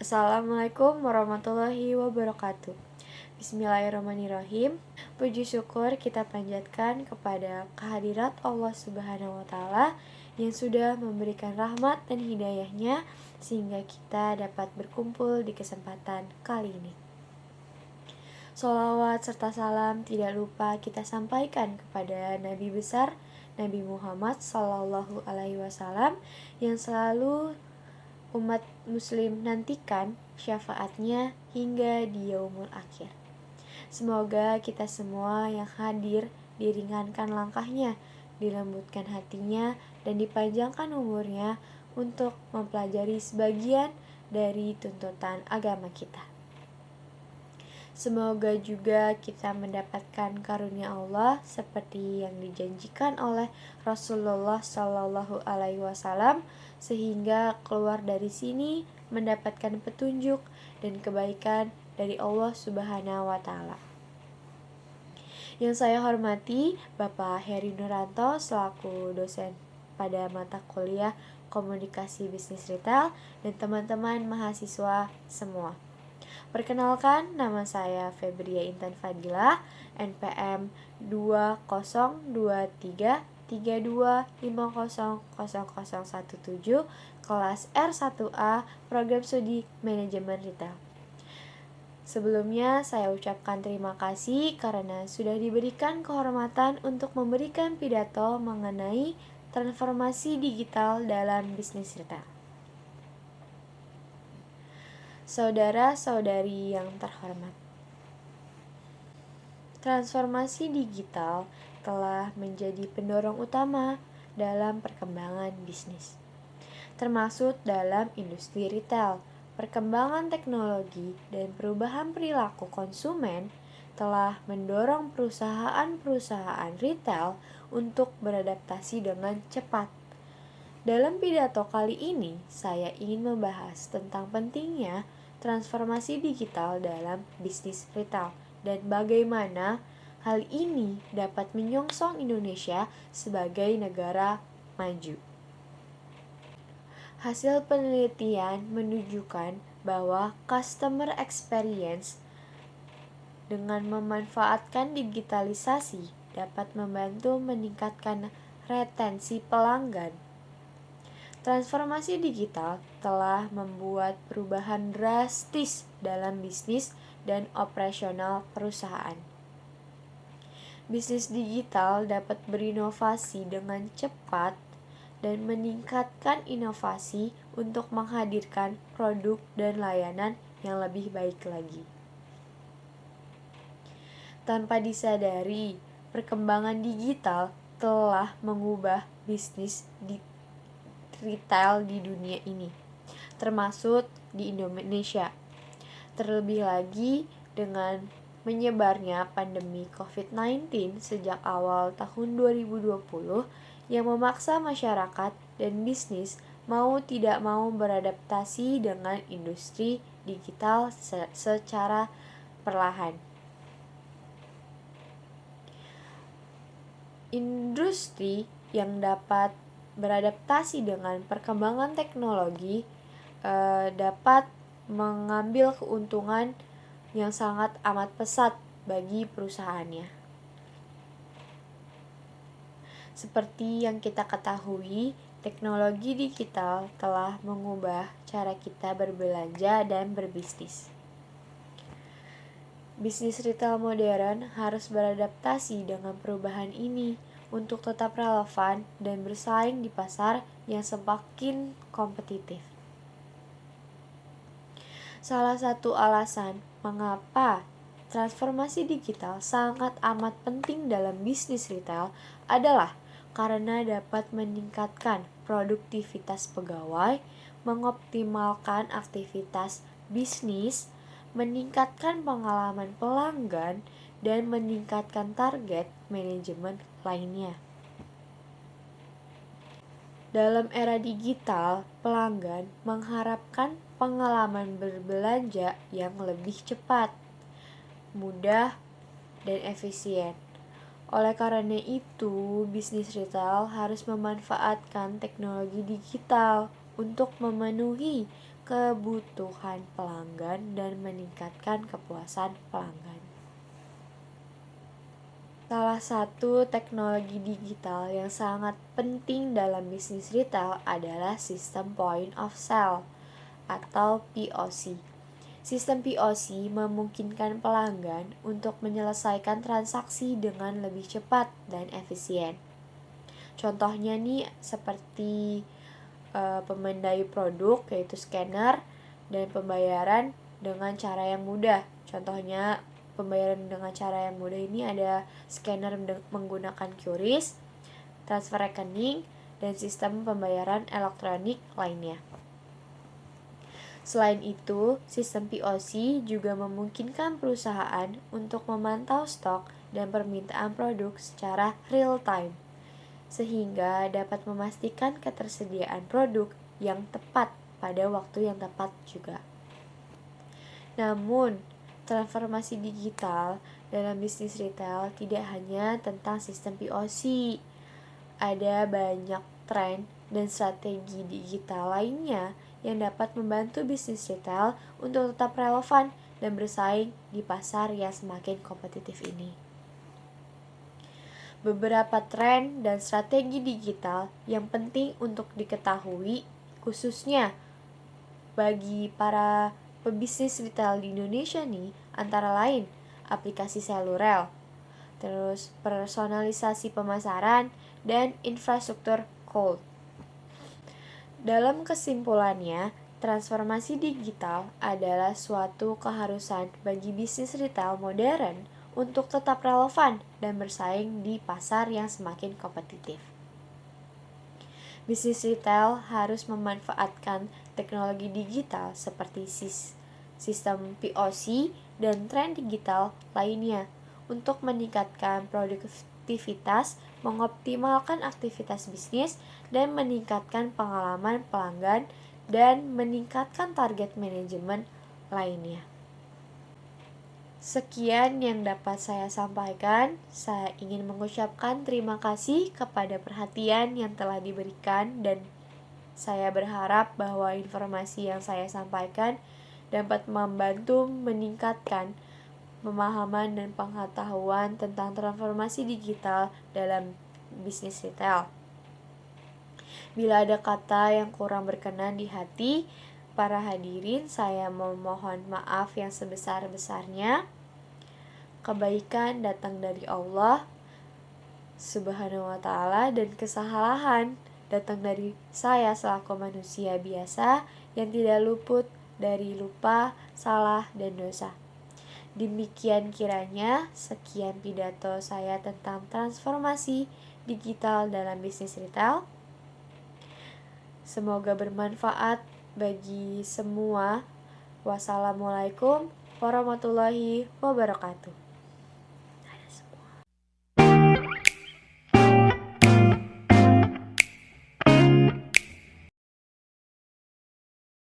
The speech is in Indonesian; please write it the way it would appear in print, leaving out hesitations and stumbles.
Assalamualaikum warahmatullahi wabarakatuh. Bismillahirrahmanirrahim. Puji syukur kita panjatkan kepada kehadirat Allah Subhanahu wa Ta'ala yang sudah memberikan rahmat dan hidayahnya sehingga kita dapat berkumpul di kesempatan kali ini. Sholawat serta salam tidak lupa kita sampaikan kepada Nabi besar Nabi Muhammad Sallallahu Alaihi Wasallam yang selalu umat muslim nantikan syafaatnya hingga di yaumul akhir. Semoga kita semua yang hadir diringankan langkahnya, dilembutkan hatinya, dan dipanjangkan umurnya untuk mempelajari sebagian dari tuntutan agama kita. Semoga juga kita mendapatkan karunia Allah seperti yang dijanjikan oleh Rasulullah Shallallahu Alaihi Wasallam, sehingga keluar dari sini mendapatkan petunjuk dan kebaikan dari Allah Subhanahu wa Ta'ala. Yang saya hormati Bapak Heri Nuranto selaku dosen pada mata kuliah Komunikasi Bisnis Retail dan teman-teman mahasiswa semua. Perkenalkan, nama saya Febria Intan Fadila, NPM 2023250017, kelas R1A, Program Studi Manajemen Retail. Sebelumnya saya ucapkan terima kasih karena sudah diberikan kehormatan untuk memberikan pidato mengenai transformasi digital dalam bisnis retail. Saudara-saudari yang terhormat, transformasi digital telah menjadi pendorong utama dalam perkembangan bisnis, termasuk dalam industri retail. Perkembangan teknologi dan perubahan perilaku konsumen telah mendorong perusahaan-perusahaan retail untuk beradaptasi dengan cepat. Dalam pidato kali ini, saya ingin membahas tentang pentingnya transformasi digital dalam bisnis retail dan bagaimana hal ini dapat menyongsong Indonesia sebagai negara maju. Hasil penelitian menunjukkan bahwa customer experience dengan memanfaatkan digitalisasi dapat membantu meningkatkan retensi pelanggan. Transformasi digital telah membuat perubahan drastis dalam bisnis dan operasional perusahaan. Bisnis digital dapat berinovasi dengan cepat dan meningkatkan inovasi untuk menghadirkan produk dan layanan yang lebih baik lagi. Tanpa disadari, perkembangan digital telah mengubah bisnis di retail di dunia ini, termasuk di Indonesia. Terlebih lagi dengan menyebarnya pandemi COVID-19 sejak awal tahun 2020 yang memaksa masyarakat dan bisnis mau tidak mau beradaptasi dengan industri digital secara perlahan. Industri yang dapat beradaptasi dengan perkembangan teknologi dapat mengambil keuntungan yang sangat amat pesat bagi perusahaannya. Seperti yang kita ketahui, teknologi digital telah mengubah cara kita berbelanja dan berbisnis. Bisnis retail modern harus beradaptasi dengan perubahan ini untuk tetap relevan dan bersaing di pasar yang semakin kompetitif. Salah satu alasan mengapa transformasi digital sangat amat penting dalam bisnis retail adalah karena dapat meningkatkan produktivitas pegawai, mengoptimalkan aktivitas bisnis, meningkatkan pengalaman pelanggan, dan meningkatkan target manajemen lainnya. Dalam era digital, pelanggan mengharapkan pengalaman berbelanja yang lebih cepat, mudah, dan efisien. Oleh karena itu, bisnis retail harus memanfaatkan teknologi digital untuk memenuhi kebutuhan pelanggan dan meningkatkan kepuasan pelanggan. Salah satu teknologi digital yang sangat penting dalam bisnis retail adalah sistem point of sale atau POC. Sistem POC memungkinkan pelanggan untuk menyelesaikan transaksi dengan lebih cepat dan efisien. Contohnya nih seperti pemindai produk yaitu scanner dan pembayaran dengan cara yang mudah. Contohnya pembayaran dengan cara yang mudah ini ada scanner menggunakan QRIS, transfer rekening, dan sistem pembayaran elektronik lainnya. Selain itu, sistem POC juga memungkinkan perusahaan untuk memantau stok dan permintaan produk secara real time, sehingga dapat memastikan ketersediaan produk yang tepat pada waktu yang tepat juga. Namun, transformasi digital dalam bisnis retail tidak hanya tentang sistem POC. Ada banyak tren dan strategi digital lainnya yang dapat membantu bisnis retail untuk tetap relevan dan bersaing di pasar yang semakin kompetitif ini. Beberapa tren dan strategi digital yang penting untuk diketahui, khususnya bagi para pebisnis retail di Indonesia nih, antara lain aplikasi seluler, terus personalisasi pemasaran, dan infrastruktur cloud. Dalam kesimpulannya, transformasi digital adalah suatu keharusan bagi bisnis retail modern untuk tetap relevan dan bersaing di pasar yang semakin kompetitif. Bisnis retail harus memanfaatkan teknologi digital seperti sistem POC dan tren digital lainnya untuk meningkatkan produktivitas, mengoptimalkan aktivitas bisnis, dan meningkatkan pengalaman pelanggan dan meningkatkan target manajemen lainnya. Sekian yang dapat saya sampaikan. Saya ingin mengucapkan terima kasih kepada perhatian yang telah diberikan dan saya berharap bahwa informasi yang saya sampaikan dapat membantu meningkatkan pemahaman dan pengetahuan tentang transformasi digital dalam bisnis retail. Bila ada kata yang kurang berkenan di hati para hadirin, saya memohon maaf yang sebesar-besarnya. Kebaikan datang dari Allah Subhanahu wa ta'ala dan kesalahan datang dari saya selaku manusia biasa yang tidak luput dari lupa, salah, dan dosa. Demikian kiranya, sekian pidato saya tentang transformasi digital dalam bisnis retail. Semoga bermanfaat bagi semua. Wassalamualaikum warahmatullahi wabarakatuh.